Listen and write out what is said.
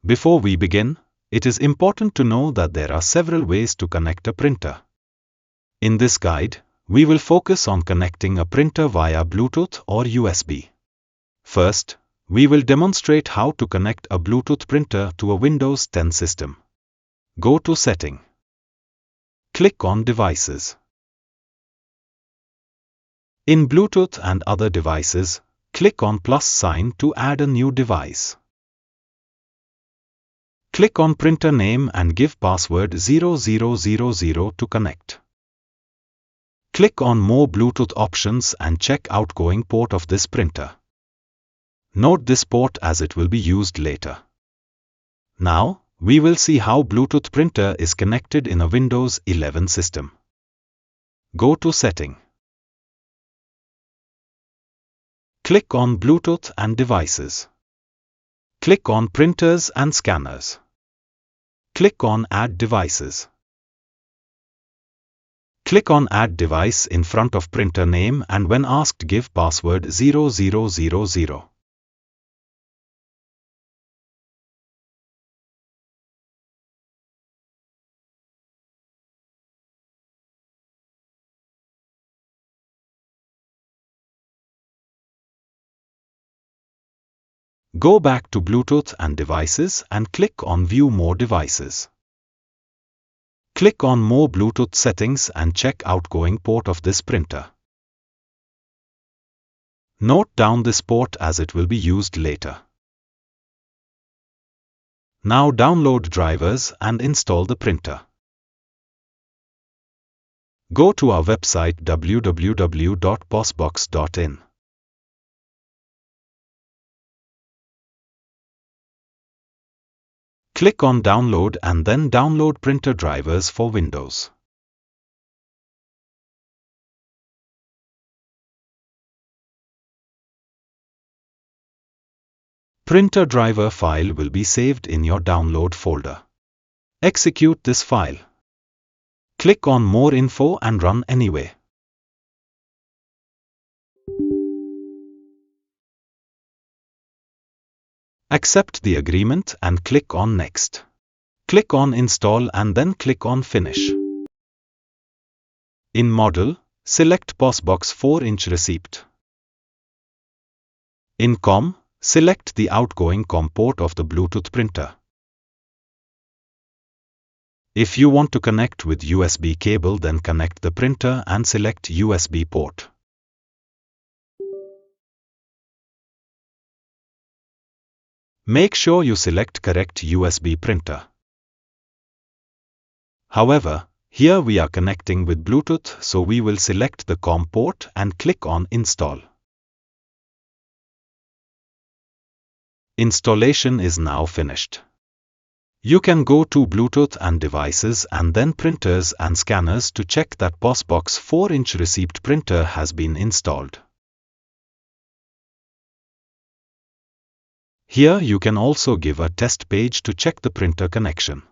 Before we begin, it is important to know that there are several ways to connect a printer. In this guide, we will focus on connecting a printer via Bluetooth or USB. First, we will demonstrate how to connect a Bluetooth printer to a Windows 10 system. Go to Setting. Click on Devices. In Bluetooth and other devices, click on plus sign to add a new device. Click on printer name and give password 0000 to connect. Click on More Bluetooth options and check outgoing port of this printer. Note this port as it will be used later. Now, we will see how Bluetooth printer is connected in a Windows 11 system. Go to Setting. Click on Bluetooth and Devices. Click on Printers and Scanners. Click on Add Devices. Click on Add Device in front of printer name and when asked give password 0000. Go back to Bluetooth and Devices and click on View More Devices. Click on More Bluetooth settings and check outgoing port of this printer. Note down this port as it will be used later. Now download drivers and install the printer. Go to our website www.posbox.in. Click on Download and then download printer drivers for Windows. Printer driver file will be saved in your download folder. Execute this file. Click on More Info and run anyway. Accept the agreement and click on Next. Click on Install and then click on Finish. In Model, select PosBox 4-inch receipt. In COM, select the outgoing COM port of the Bluetooth printer. If you want to connect with USB cable, then connect the printer and select USB port. Make sure you select correct USB printer. However, here we are connecting with Bluetooth, so we will select the COM port and click on Install. Installation is now finished. You can go to Bluetooth and Devices and then Printers and Scanners to check that PosBox 4-inch receipt printer has been installed. Here you can also give a test page to check the printer connection.